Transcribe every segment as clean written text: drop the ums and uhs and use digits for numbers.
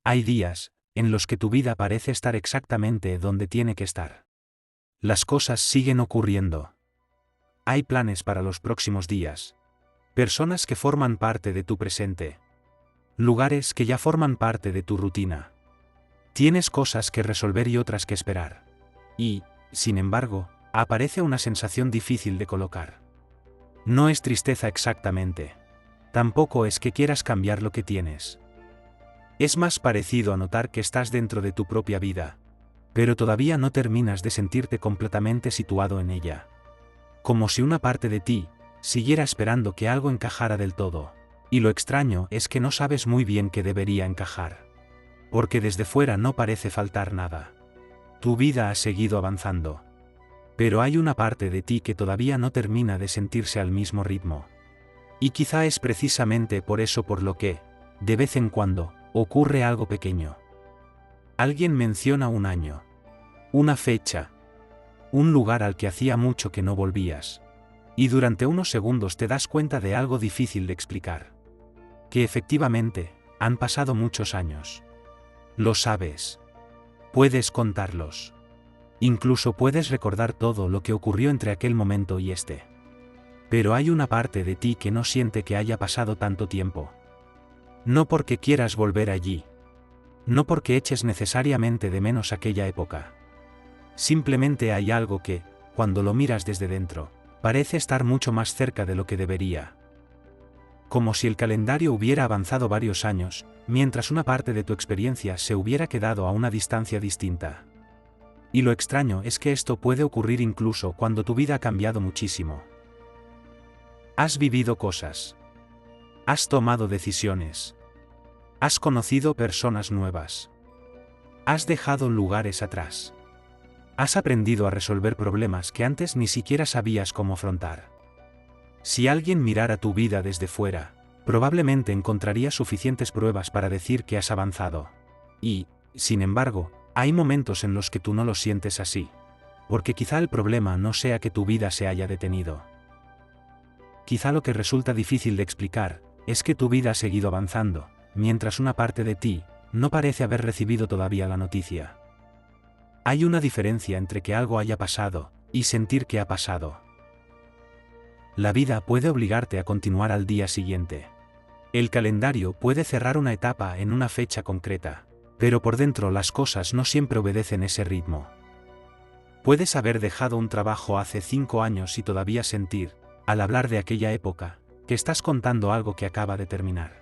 Hay días en los que tu vida parece estar exactamente donde tiene que estar. Las cosas siguen ocurriendo. Hay planes para los próximos días. Personas que forman parte de tu presente. Lugares que ya forman parte de tu rutina. Tienes cosas que resolver y otras que esperar. Y, sin embargo, aparece una sensación difícil de colocar. No es tristeza exactamente. Tampoco es que quieras cambiar lo que tienes. Es más parecido a notar que estás dentro de tu propia vida, pero todavía no terminas de sentirte completamente situado en ella. Como si una parte de ti siguiera esperando que algo encajara del todo. Y lo extraño es que no sabes muy bien qué debería encajar. Porque desde fuera no parece faltar nada. Tu vida ha seguido avanzando. Pero hay una parte de ti que todavía no termina de sentirse al mismo ritmo. Y quizá es precisamente por eso por lo que, de vez en cuando, ocurre algo pequeño. Alguien menciona un año. Una fecha. Un lugar al que hacía mucho que no volvías. Y durante unos segundos te das cuenta de algo difícil de explicar. Que efectivamente, han pasado muchos años. Lo sabes. Puedes contarlos. Incluso puedes recordar todo lo que ocurrió entre aquel momento y este. Pero hay una parte de ti que no siente que haya pasado tanto tiempo. No porque quieras volver allí. No porque eches necesariamente de menos aquella época. Simplemente hay algo que, cuando lo miras desde dentro, parece estar mucho más cerca de lo que debería. Como si el calendario hubiera avanzado varios años, mientras una parte de tu experiencia se hubiera quedado a una distancia distinta. Y lo extraño es que esto puede ocurrir incluso cuando tu vida ha cambiado muchísimo. Has vivido cosas. Has tomado decisiones. Has conocido personas nuevas. Has dejado lugares atrás. Has aprendido a resolver problemas que antes ni siquiera sabías cómo afrontar. Si alguien mirara tu vida desde fuera, probablemente encontraría suficientes pruebas para decir que has avanzado. Y, sin embargo, hay momentos en los que tú no lo sientes así. Porque quizá el problema no sea que tu vida se haya detenido. Quizá lo que resulta difícil de explicar es que tu vida ha seguido avanzando, mientras una parte de ti no parece haber recibido todavía la noticia. Hay una diferencia entre que algo haya pasado y sentir que ha pasado. La vida puede obligarte a continuar al día siguiente. El calendario puede cerrar una etapa en una fecha concreta, pero por dentro las cosas no siempre obedecen ese ritmo. Puedes haber dejado un trabajo hace 5 años y todavía sentir, al hablar de aquella época, que estás contando algo que acaba de terminar.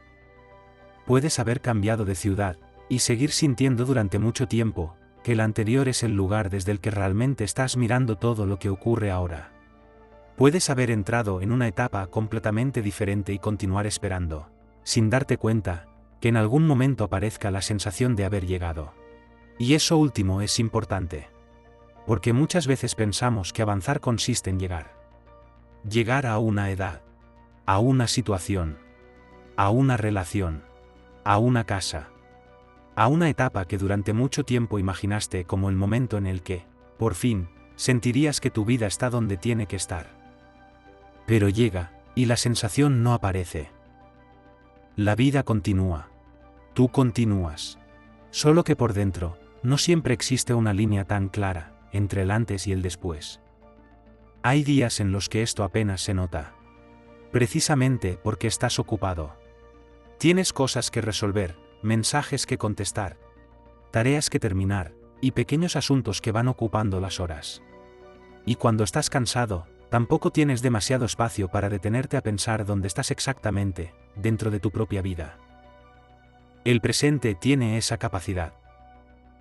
Puedes haber cambiado de ciudad y seguir sintiendo durante mucho tiempo que el anterior es el lugar desde el que realmente estás mirando todo lo que ocurre ahora. Puedes haber entrado en una etapa completamente diferente y continuar esperando, sin darte cuenta, que en algún momento aparezca la sensación de haber llegado. Y eso último es importante. Porque muchas veces pensamos que avanzar consiste en llegar. Llegar a una edad, a una situación, a una relación, a una casa, a una etapa que durante mucho tiempo imaginaste como el momento en el que, por fin, sentirías que tu vida está donde tiene que estar. Pero llega, y la sensación no aparece. La vida continúa. Tú continúas. Solo que por dentro, no siempre existe una línea tan clara entre el antes y el después. Hay días en los que esto apenas se nota. Precisamente porque estás ocupado. Tienes cosas que resolver, mensajes que contestar, tareas que terminar, y pequeños asuntos que van ocupando las horas. Y cuando estás cansado, tampoco tienes demasiado espacio para detenerte a pensar dónde estás exactamente, dentro de tu propia vida. El presente tiene esa capacidad.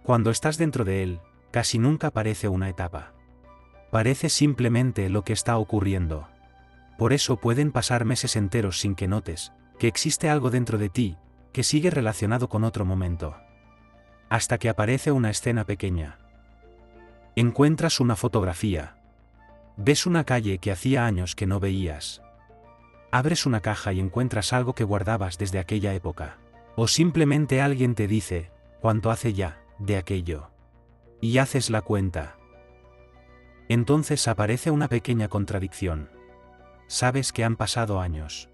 Cuando estás dentro de él, casi nunca parece una etapa. Parece simplemente lo que está ocurriendo. Por eso pueden pasar meses enteros sin que notes que existe algo dentro de ti que sigue relacionado con otro momento. Hasta que aparece una escena pequeña. Encuentras una fotografía. Ves una calle que hacía años que no veías. Abres una caja y encuentras algo que guardabas desde aquella época. O simplemente alguien te dice, ¿cuánto hace ya de aquello? Y haces la cuenta. Entonces aparece una pequeña contradicción. Sabes que han pasado años.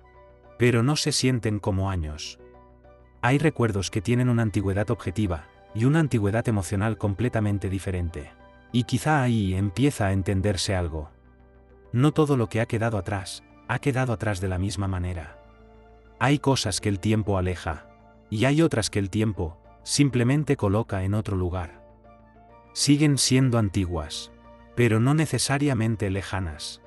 Pero no se sienten como años. Hay recuerdos que tienen una antigüedad objetiva, y una antigüedad emocional completamente diferente. Y quizá ahí empieza a entenderse algo. No todo lo que ha quedado atrás de la misma manera. Hay cosas que el tiempo aleja, y hay otras que el tiempo simplemente coloca en otro lugar. Siguen siendo antiguas, pero no necesariamente lejanas.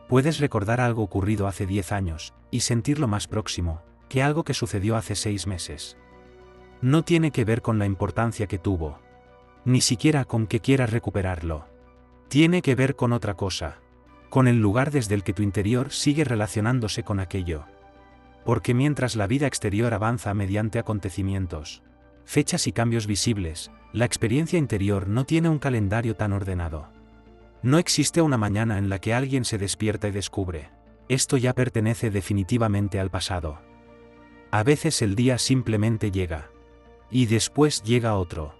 Puedes recordar algo ocurrido hace 10 años, y sentirlo más próximo que algo que sucedió hace 6 meses. No tiene que ver con la importancia que tuvo, ni siquiera con que quieras recuperarlo. Tiene que ver con otra cosa, con el lugar desde el que tu interior sigue relacionándose con aquello. Porque mientras la vida exterior avanza mediante acontecimientos, fechas y cambios visibles, la experiencia interior no tiene un calendario tan ordenado. No existe una mañana en la que alguien se despierta y descubre: esto ya pertenece definitivamente al pasado. A veces el día simplemente llega. Y después llega otro.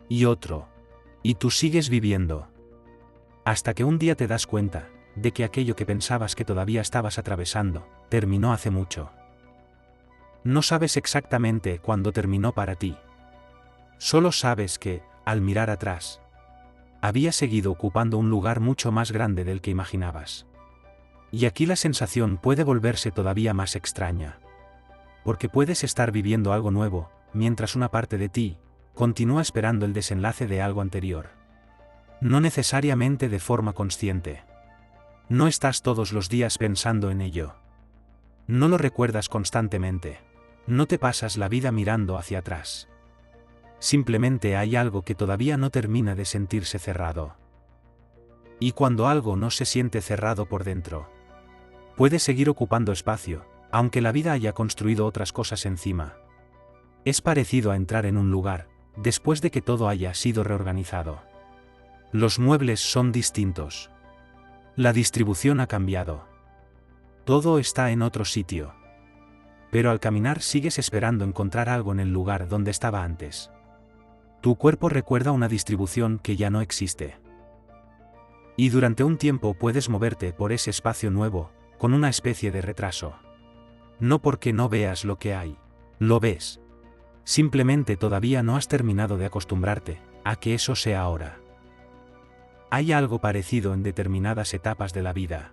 Y otro. Y tú sigues viviendo. Hasta que un día te das cuenta de que aquello que pensabas que todavía estabas atravesando, terminó hace mucho. No sabes exactamente cuándo terminó para ti. Solo sabes que, al mirar atrás, había seguido ocupando un lugar mucho más grande del que imaginabas. Y aquí la sensación puede volverse todavía más extraña. Porque puedes estar viviendo algo nuevo, mientras una parte de ti continúa esperando el desenlace de algo anterior. No necesariamente de forma consciente. No estás todos los días pensando en ello. No lo recuerdas constantemente. No te pasas la vida mirando hacia atrás. Simplemente hay algo que todavía no termina de sentirse cerrado. Y cuando algo no se siente cerrado por dentro, puede seguir ocupando espacio, aunque la vida haya construido otras cosas encima. Es parecido a entrar en un lugar, después de que todo haya sido reorganizado. Los muebles son distintos. La distribución ha cambiado. Todo está en otro sitio. Pero al caminar sigues esperando encontrar algo en el lugar donde estaba antes. Tu cuerpo recuerda una distribución que ya no existe. Y durante un tiempo puedes moverte por ese espacio nuevo, con una especie de retraso. No porque no veas lo que hay. Lo ves. Simplemente todavía no has terminado de acostumbrarte a que eso sea ahora. Hay algo parecido en determinadas etapas de la vida.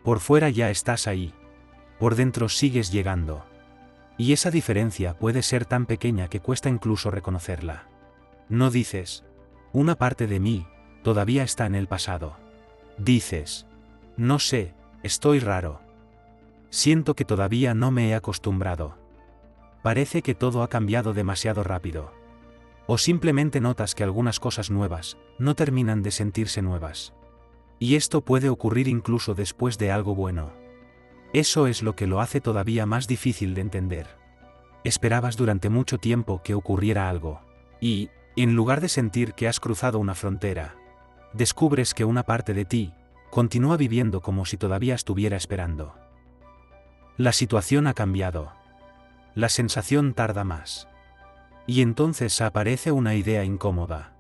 Por fuera ya estás ahí. Por dentro sigues llegando. Y esa diferencia puede ser tan pequeña que cuesta incluso reconocerla. No dices: una parte de mí todavía está en el pasado. Dices: no sé, estoy raro. Siento que todavía no me he acostumbrado. Parece que todo ha cambiado demasiado rápido. O simplemente notas que algunas cosas nuevas no terminan de sentirse nuevas. Y esto puede ocurrir incluso después de algo bueno. Eso es lo que lo hace todavía más difícil de entender. Esperabas durante mucho tiempo que ocurriera algo. Y, en lugar de sentir que has cruzado una frontera, descubres que una parte de ti continúa viviendo como si todavía estuviera esperando. La situación ha cambiado. La sensación tarda más. Y entonces aparece una idea incómoda.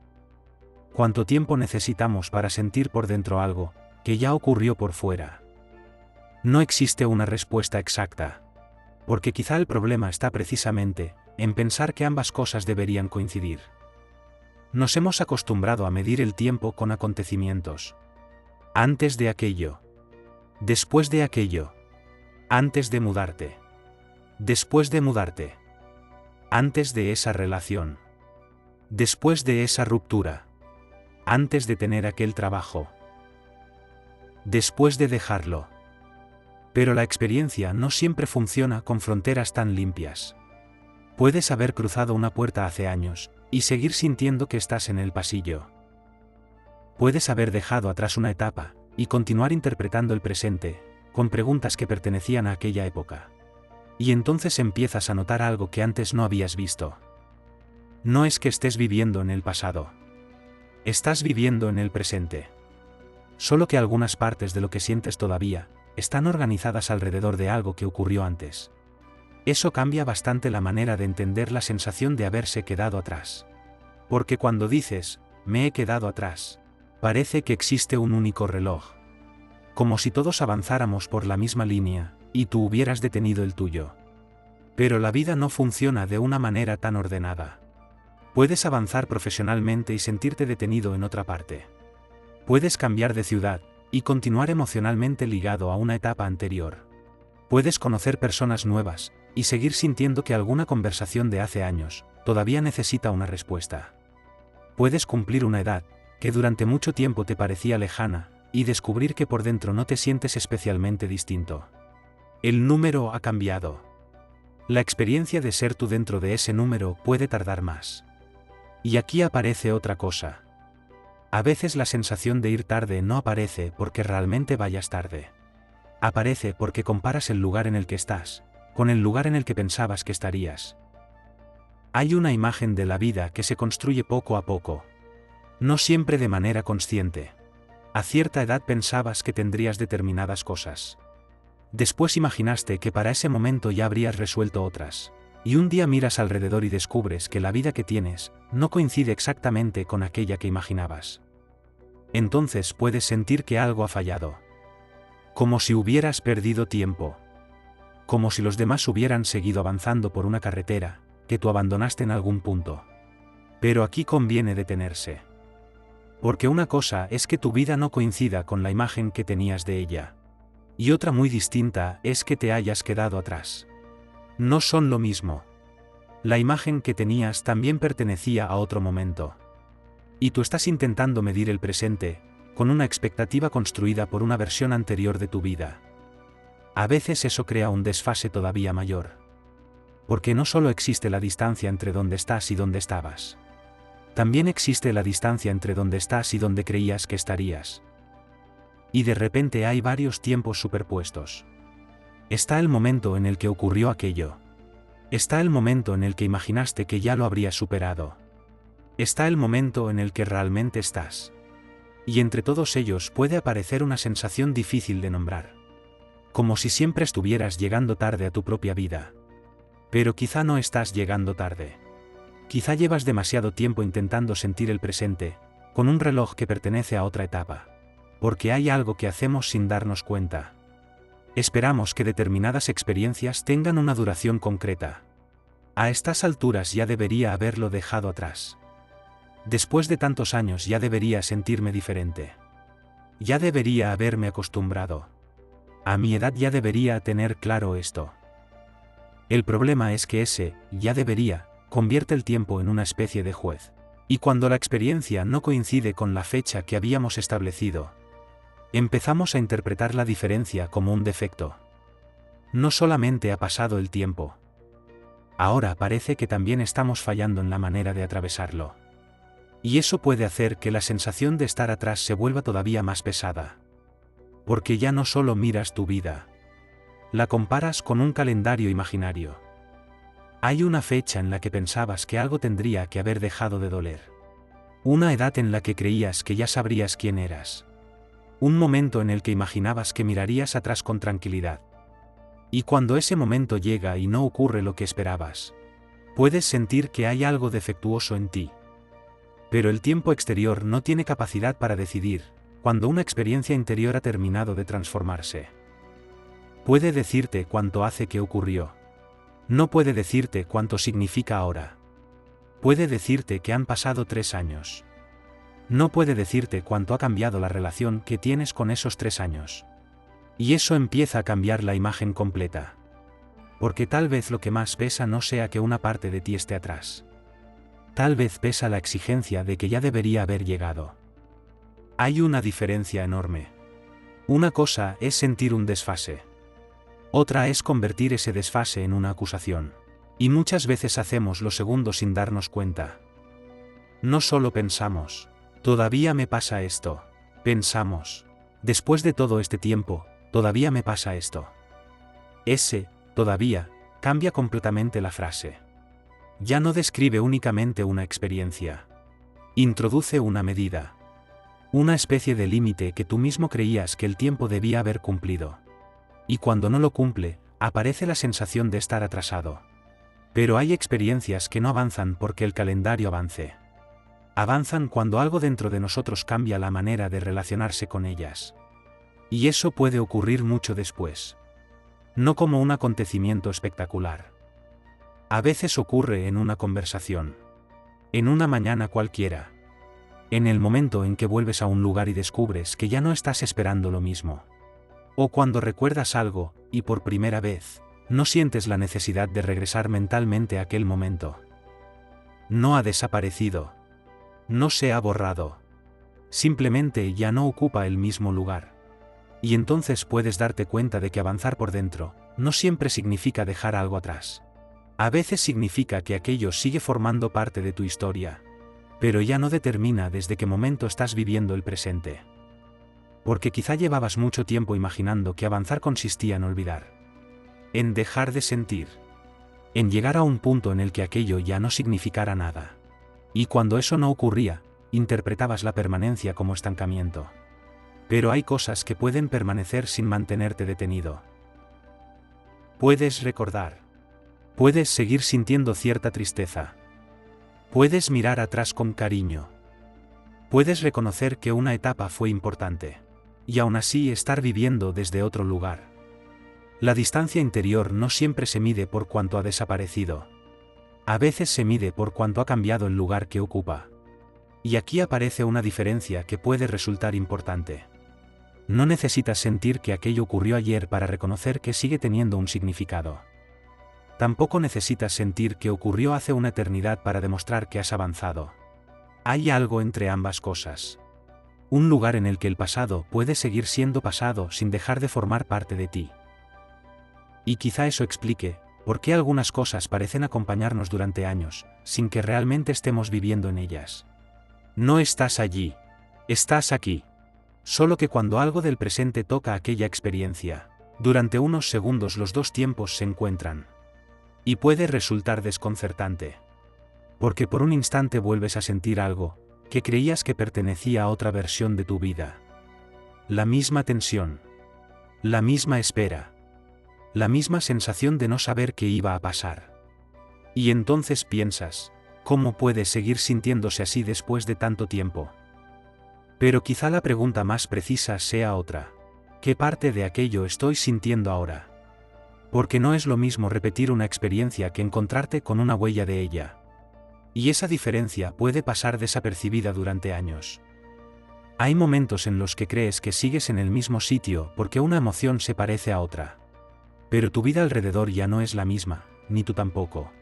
¿Cuánto tiempo necesitamos para sentir por dentro algo que ya ocurrió por fuera? No existe una respuesta exacta. Porque quizá el problema está precisamente en pensar que ambas cosas deberían coincidir. Nos hemos acostumbrado a medir el tiempo con acontecimientos. Antes de aquello. Después de aquello. Antes de mudarte. Después de mudarte. Antes de esa relación. Después de esa ruptura. Antes de tener aquel trabajo. Después de dejarlo. Pero la experiencia no siempre funciona con fronteras tan limpias. Puedes haber cruzado una puerta hace años y seguir sintiendo que estás en el pasillo. Puedes haber dejado atrás una etapa y continuar interpretando el presente con preguntas que pertenecían a aquella época. Y entonces empiezas a notar algo que antes no habías visto. No es que estés viviendo en el pasado. Estás viviendo en el presente. Solo que algunas partes de lo que sientes todavía están organizadas alrededor de algo que ocurrió antes. Eso cambia bastante la manera de entender la sensación de haberse quedado atrás. Porque cuando dices, me he quedado atrás, parece que existe un único reloj. Como si todos avanzáramos por la misma línea, y tú hubieras detenido el tuyo. Pero la vida no funciona de una manera tan ordenada. Puedes avanzar profesionalmente y sentirte detenido en otra parte. Puedes cambiar de ciudad y continuar emocionalmente ligado a una etapa anterior. Puedes conocer personas nuevas y seguir sintiendo que alguna conversación de hace años todavía necesita una respuesta. Puedes cumplir una edad que durante mucho tiempo te parecía lejana y descubrir que por dentro no te sientes especialmente distinto. El número ha cambiado. La experiencia de ser tú dentro de ese número puede tardar más. Y aquí aparece otra cosa. A veces la sensación de ir tarde no aparece porque realmente vayas tarde. Aparece porque comparas el lugar en el que estás con el lugar en el que pensabas que estarías. Hay una imagen de la vida que se construye poco a poco. No siempre de manera consciente. A cierta edad pensabas que tendrías determinadas cosas. Después imaginaste que para ese momento ya habrías resuelto otras. Y un día miras alrededor y descubres que la vida que tienes no coincide exactamente con aquella que imaginabas. Entonces puedes sentir que algo ha fallado. Como si hubieras perdido tiempo. Como si los demás hubieran seguido avanzando por una carretera que tú abandonaste en algún punto. Pero aquí conviene detenerse. Porque una cosa es que tu vida no coincida con la imagen que tenías de ella. Y otra muy distinta es que te hayas quedado atrás. No son lo mismo. La imagen que tenías también pertenecía a otro momento. Y tú estás intentando medir el presente, con una expectativa construida por una versión anterior de tu vida. A veces eso crea un desfase todavía mayor. Porque no solo existe la distancia entre donde estás y donde estabas. También existe la distancia entre donde estás y donde creías que estarías. Y de repente hay varios tiempos superpuestos. Está el momento en el que ocurrió aquello. Está el momento en el que imaginaste que ya lo habrías superado. Está el momento en el que realmente estás. Y entre todos ellos puede aparecer una sensación difícil de nombrar. Como si siempre estuvieras llegando tarde a tu propia vida. Pero quizá no estás llegando tarde. Quizá llevas demasiado tiempo intentando sentir el presente, con un reloj que pertenece a otra etapa. Porque hay algo que hacemos sin darnos cuenta. Esperamos que determinadas experiencias tengan una duración concreta. A estas alturas ya debería haberlo dejado atrás. Después de tantos años ya debería sentirme diferente. Ya debería haberme acostumbrado. A mi edad ya debería tener claro esto. El problema es que ese ya debería convierte el tiempo en una especie de juez. Y cuando la experiencia no coincide con la fecha que habíamos establecido, empezamos a interpretar la diferencia como un defecto. No solamente ha pasado el tiempo. Ahora parece que también estamos fallando en la manera de atravesarlo. Y eso puede hacer que la sensación de estar atrás se vuelva todavía más pesada. Porque ya no solo miras tu vida. La comparas con un calendario imaginario. Hay una fecha en la que pensabas que algo tendría que haber dejado de doler. Una edad en la que creías que ya sabrías quién eras. Un momento en el que imaginabas que mirarías atrás con tranquilidad. Y cuando ese momento llega y no ocurre lo que esperabas, puedes sentir que hay algo defectuoso en ti. Pero el tiempo exterior no tiene capacidad para decidir cuando una experiencia interior ha terminado de transformarse. Puede decirte cuánto hace que ocurrió. No puede decirte cuánto significa ahora. Puede decirte que han pasado 3 años. No puede decirte cuánto ha cambiado la relación que tienes con esos 3 años. Y eso empieza a cambiar la imagen completa. Porque tal vez lo que más pesa no sea que una parte de ti esté atrás. Tal vez pesa la exigencia de que ya debería haber llegado. Hay una diferencia enorme. Una cosa es sentir un desfase. Otra es convertir ese desfase en una acusación. Y muchas veces hacemos lo segundo sin darnos cuenta. No solo pensamos, todavía me pasa esto. Pensamos, después de todo este tiempo, todavía me pasa esto. Ese, todavía, cambia completamente la frase. Ya no describe únicamente una experiencia. Introduce una medida. Una especie de límite que tú mismo creías que el tiempo debía haber cumplido. Y cuando no lo cumple, aparece la sensación de estar atrasado. Pero hay experiencias que no avanzan porque el calendario avance. Avanzan cuando algo dentro de nosotros cambia la manera de relacionarse con ellas. Y eso puede ocurrir mucho después. No como un acontecimiento espectacular. A veces ocurre en una conversación. En una mañana cualquiera. En el momento en que vuelves a un lugar y descubres que ya no estás esperando lo mismo. O cuando recuerdas algo, y por primera vez, no sientes la necesidad de regresar mentalmente a aquel momento. No ha desaparecido. No se ha borrado. Simplemente ya no ocupa el mismo lugar. Y entonces puedes darte cuenta de que avanzar por dentro, no siempre significa dejar algo atrás. A veces significa que aquello sigue formando parte de tu historia. Pero ya no determina desde qué momento estás viviendo el presente. Porque quizá llevabas mucho tiempo imaginando que avanzar consistía en olvidar. En dejar de sentir. En llegar a un punto en el que aquello ya no significara nada. Y cuando eso no ocurría, interpretabas la permanencia como estancamiento. Pero hay cosas que pueden permanecer sin mantenerte detenido. Puedes recordar. Puedes seguir sintiendo cierta tristeza. Puedes mirar atrás con cariño. Puedes reconocer que una etapa fue importante. Y aún así estar viviendo desde otro lugar. La distancia interior no siempre se mide por cuánto ha desaparecido. A veces se mide por cuánto ha cambiado el lugar que ocupa. Y aquí aparece una diferencia que puede resultar importante. No necesitas sentir que aquello ocurrió ayer para reconocer que sigue teniendo un significado. Tampoco necesitas sentir que ocurrió hace una eternidad para demostrar que has avanzado. Hay algo entre ambas cosas. Un lugar en el que el pasado puede seguir siendo pasado sin dejar de formar parte de ti. Y quizá eso explique por qué algunas cosas parecen acompañarnos durante años, sin que realmente estemos viviendo en ellas. No estás allí. Estás aquí. Solo que cuando algo del presente toca aquella experiencia, durante unos segundos los dos tiempos se encuentran. Y puede resultar desconcertante. Porque por un instante vuelves a sentir algo que creías que pertenecía a otra versión de tu vida. La misma tensión. La misma espera. La misma sensación de no saber qué iba a pasar. Y entonces piensas, ¿cómo puede seguir sintiéndose así después de tanto tiempo? Pero quizá la pregunta más precisa sea otra. ¿Qué parte de aquello estoy sintiendo ahora? Porque no es lo mismo repetir una experiencia que encontrarte con una huella de ella. Y esa diferencia puede pasar desapercibida durante años. Hay momentos en los que crees que sigues en el mismo sitio porque una emoción se parece a otra. Pero tu vida alrededor ya no es la misma, ni tú tampoco.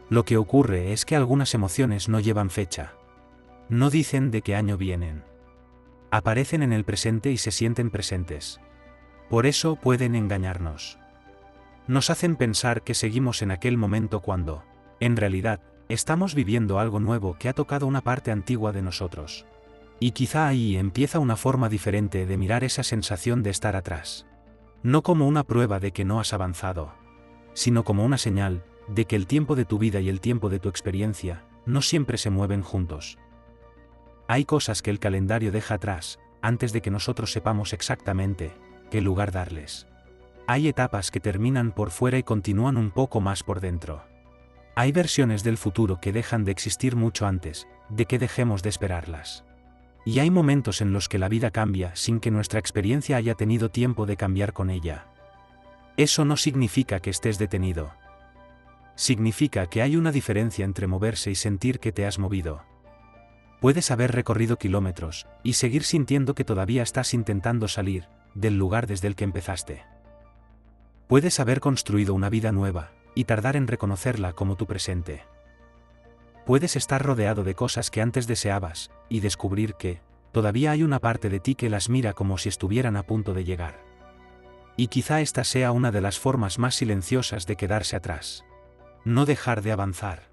Lo que ocurre es que algunas emociones no llevan fecha. No dicen de qué año vienen. Aparecen en el presente y se sienten presentes. Por eso pueden engañarnos. Nos hacen pensar que seguimos en aquel momento cuando, en realidad, estamos viviendo algo nuevo que ha tocado una parte antigua de nosotros. Y quizá ahí empieza una forma diferente de mirar esa sensación de estar atrás. No como una prueba de que no has avanzado, sino como una señal de que el tiempo de tu vida y el tiempo de tu experiencia no siempre se mueven juntos. Hay cosas que el calendario deja atrás, antes de que nosotros sepamos exactamente qué lugar darles. Hay etapas que terminan por fuera y continúan un poco más por dentro. Hay versiones del futuro que dejan de existir mucho antes de que dejemos de esperarlas. Y hay momentos en los que la vida cambia sin que nuestra experiencia haya tenido tiempo de cambiar con ella. Eso no significa que estés detenido. Significa que hay una diferencia entre moverse y sentir que te has movido. Puedes haber recorrido kilómetros y seguir sintiendo que todavía estás intentando salir del lugar desde el que empezaste. Puedes haber construido una vida nueva y tardar en reconocerla como tu presente. Puedes estar rodeado de cosas que antes deseabas y descubrir que todavía hay una parte de ti que las mira como si estuvieran a punto de llegar. Y quizá esta sea una de las formas más silenciosas de quedarse atrás. No dejar de avanzar,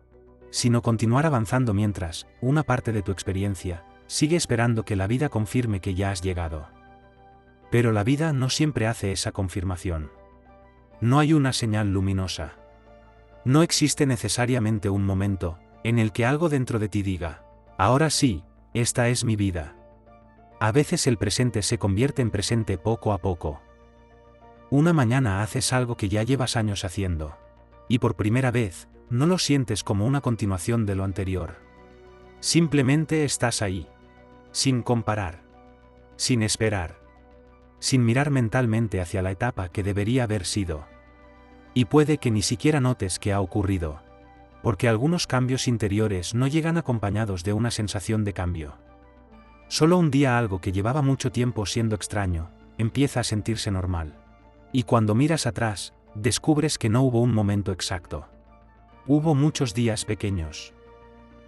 sino continuar avanzando mientras una parte de tu experiencia sigue esperando que la vida confirme que ya has llegado. Pero la vida no siempre hace esa confirmación. No hay una señal luminosa. No existe necesariamente un momento en el que algo dentro de ti diga, ahora sí, esta es mi vida. A veces el presente se convierte en presente poco a poco. Una mañana haces algo que ya llevas años haciendo. Y por primera vez, no lo sientes como una continuación de lo anterior. Simplemente estás ahí. Sin comparar. Sin esperar. Sin mirar mentalmente hacia la etapa que debería haber sido. Y puede que ni siquiera notes que ha ocurrido. Porque algunos cambios interiores no llegan acompañados de una sensación de cambio. Solo un día algo que llevaba mucho tiempo siendo extraño, empieza a sentirse normal. Y cuando miras atrás, descubres que no hubo un momento exacto. Hubo muchos días pequeños.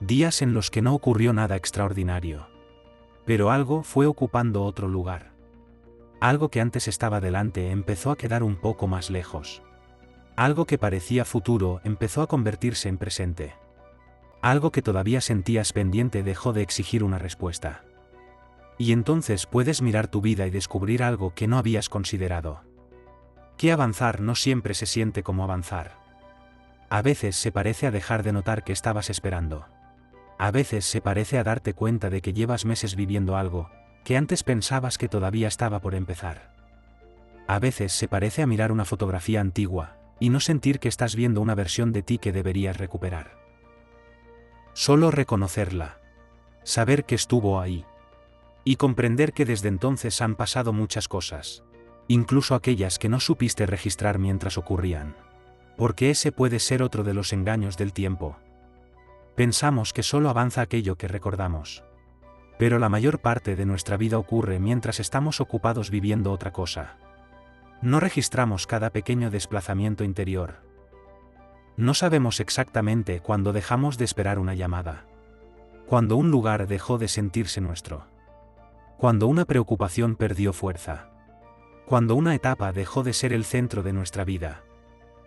Días en los que no ocurrió nada extraordinario. Pero algo fue ocupando otro lugar. Algo que antes estaba delante empezó a quedar un poco más lejos. Algo que parecía futuro empezó a convertirse en presente. Algo que todavía sentías pendiente dejó de exigir una respuesta. Y entonces puedes mirar tu vida y descubrir algo que no habías considerado. Que avanzar no siempre se siente como avanzar. A veces se parece a dejar de notar que estabas esperando. A veces se parece a darte cuenta de que llevas meses viviendo algo que antes pensabas que todavía estaba por empezar. A veces se parece a mirar una fotografía antigua y no sentir que estás viendo una versión de ti que deberías recuperar. Solo reconocerla. Saber que estuvo ahí. Y comprender que desde entonces han pasado muchas cosas. Incluso aquellas que no supiste registrar mientras ocurrían. Porque ese puede ser otro de los engaños del tiempo. Pensamos que solo avanza aquello que recordamos. Pero la mayor parte de nuestra vida ocurre mientras estamos ocupados viviendo otra cosa. No registramos cada pequeño desplazamiento interior. No sabemos exactamente cuándo dejamos de esperar una llamada. Cuando un lugar dejó de sentirse nuestro. Cuando una preocupación perdió fuerza. Cuando una etapa dejó de ser el centro de nuestra vida.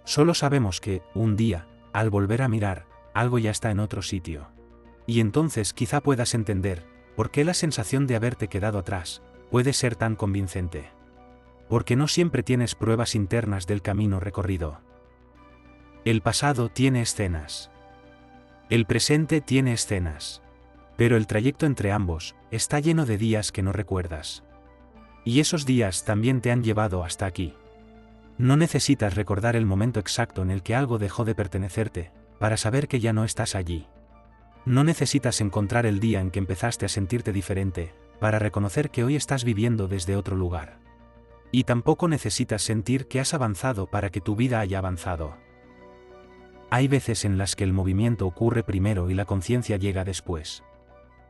Solo sabemos que, un día, al volver a mirar, algo ya está en otro sitio. Y entonces quizá puedas entender por qué la sensación de haberte quedado atrás puede ser tan convincente. Porque no siempre tienes pruebas internas del camino recorrido. El pasado tiene escenas. El presente tiene escenas. Pero el trayecto entre ambos está lleno de días que no recuerdas. Y esos días también te han llevado hasta aquí. No necesitas recordar el momento exacto en el que algo dejó de pertenecerte, para saber que ya no estás allí. No necesitas encontrar el día en que empezaste a sentirte diferente, para reconocer que hoy estás viviendo desde otro lugar. Y tampoco necesitas sentir que has avanzado para que tu vida haya avanzado. Hay veces en las que el movimiento ocurre primero y la conciencia llega después.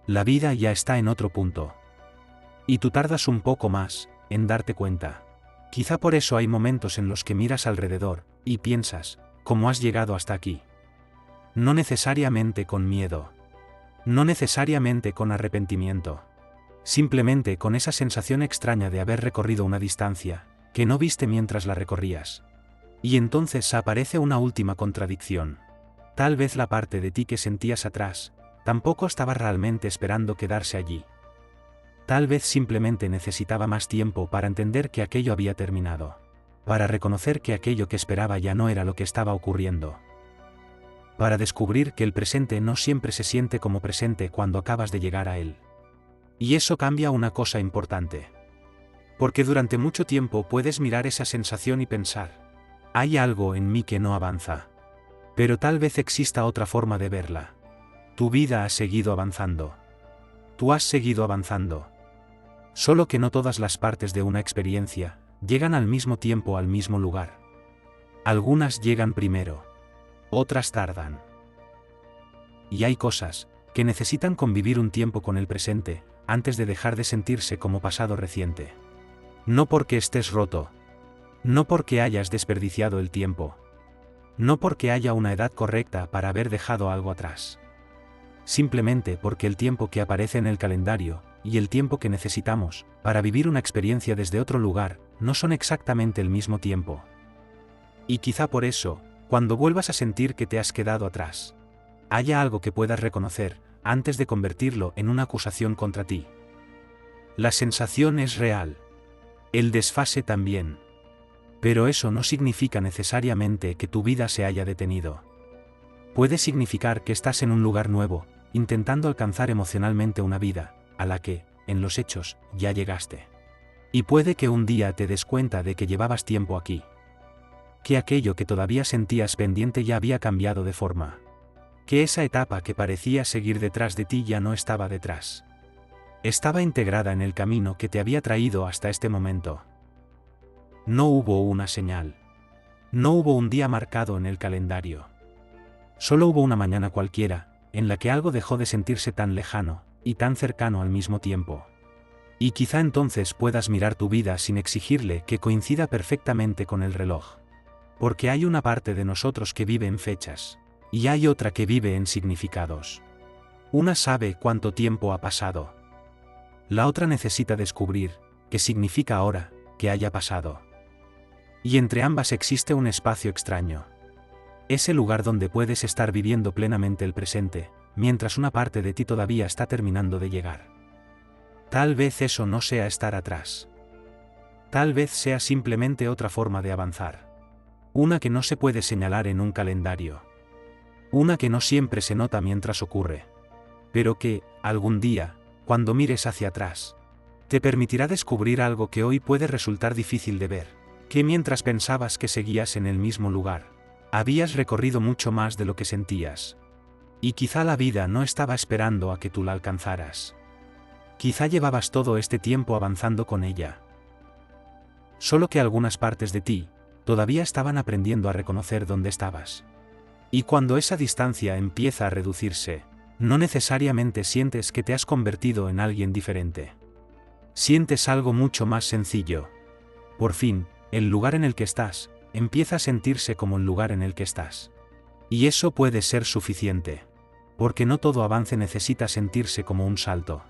La vida ya está en otro punto. Y tú tardas un poco más en darte cuenta. Quizá por eso hay momentos en los que miras alrededor y piensas, ¿cómo has llegado hasta aquí? No necesariamente con miedo. No necesariamente con arrepentimiento. Simplemente con esa sensación extraña de haber recorrido una distancia que no viste mientras la recorrías. Y entonces aparece una última contradicción. Tal vez la parte de ti que sentías atrás tampoco estaba realmente esperando quedarse allí. Tal vez simplemente necesitaba más tiempo para entender que aquello había terminado. Para reconocer que aquello que esperaba ya no era lo que estaba ocurriendo. Para descubrir que el presente no siempre se siente como presente cuando acabas de llegar a él. Y eso cambia una cosa importante. Porque durante mucho tiempo puedes mirar esa sensación y pensar, hay algo en mí que no avanza. Pero tal vez exista otra forma de verla. Tu vida ha seguido avanzando. Tú has seguido avanzando. Solo que no todas las partes de una experiencia llegan al mismo tiempo al mismo lugar. Algunas llegan primero. Otras tardan. Y hay cosas que necesitan convivir un tiempo con el presente, antes de dejar de sentirse como pasado reciente. No porque estés roto. No porque hayas desperdiciado el tiempo. No porque haya una edad correcta para haber dejado algo atrás. Simplemente porque el tiempo que aparece en el calendario, y el tiempo que necesitamos para vivir una experiencia desde otro lugar, no son exactamente el mismo tiempo. Y quizá por eso, cuando vuelvas a sentir que te has quedado atrás, haya algo que puedas reconocer, antes de convertirlo en una acusación contra ti. La sensación es real. El desfase también. Pero eso no significa necesariamente que tu vida se haya detenido. Puede significar que estás en un lugar nuevo, intentando alcanzar emocionalmente una vida, a la que, en los hechos, ya llegaste. Y puede que un día te des cuenta de que llevabas tiempo aquí. Que aquello que todavía sentías pendiente ya había cambiado de forma. Que esa etapa que parecía seguir detrás de ti ya no estaba detrás. Estaba integrada en el camino que te había traído hasta este momento. No hubo una señal. No hubo un día marcado en el calendario. Solo hubo una mañana cualquiera, en la que algo dejó de sentirse tan lejano, y tan cercano al mismo tiempo. Y quizá entonces puedas mirar tu vida sin exigirle que coincida perfectamente con el reloj. Porque hay una parte de nosotros que vive en fechas, y hay otra que vive en significados. Una sabe cuánto tiempo ha pasado. La otra necesita descubrir qué significa ahora que haya pasado. Y entre ambas existe un espacio extraño. Ese lugar donde puedes estar viviendo plenamente el presente, mientras una parte de ti todavía está terminando de llegar. Tal vez eso no sea estar atrás. Tal vez sea simplemente otra forma de avanzar. Una que no se puede señalar en un calendario. Una que no siempre se nota mientras ocurre. Pero que, algún día, cuando mires hacia atrás, te permitirá descubrir algo que hoy puede resultar difícil de ver. Que mientras pensabas que seguías en el mismo lugar, habías recorrido mucho más de lo que sentías. Y quizá la vida no estaba esperando a que tú la alcanzaras. Quizá llevabas todo este tiempo avanzando con ella. Solo que algunas partes de ti todavía estaban aprendiendo a reconocer dónde estabas. Y cuando esa distancia empieza a reducirse, no necesariamente sientes que te has convertido en alguien diferente. Sientes algo mucho más sencillo. Por fin, el lugar en el que estás empieza a sentirse como el lugar en el que estás. Y eso puede ser suficiente. Porque no todo avance necesita sentirse como un salto.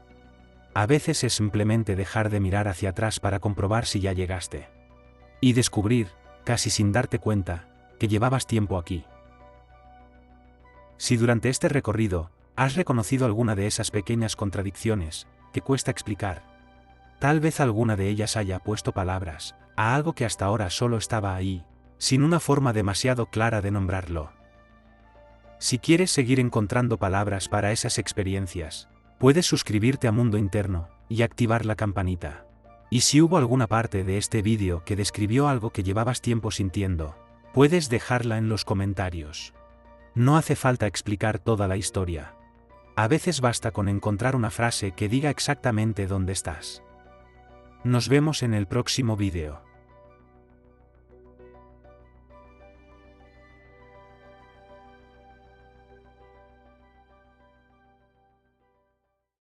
A veces es simplemente dejar de mirar hacia atrás para comprobar si ya llegaste. Y descubrir, casi sin darte cuenta, que llevabas tiempo aquí. Si durante este recorrido has reconocido alguna de esas pequeñas contradicciones que cuesta explicar, tal vez alguna de ellas haya puesto palabras a algo que hasta ahora solo estaba ahí, sin una forma demasiado clara de nombrarlo. Si quieres seguir encontrando palabras para esas experiencias, puedes suscribirte a Mundo Interno y activar la campanita. Y si hubo alguna parte de este vídeo que describió algo que llevabas tiempo sintiendo, puedes dejarla en los comentarios. No hace falta explicar toda la historia. A veces basta con encontrar una frase que diga exactamente dónde estás. Nos vemos en el próximo vídeo.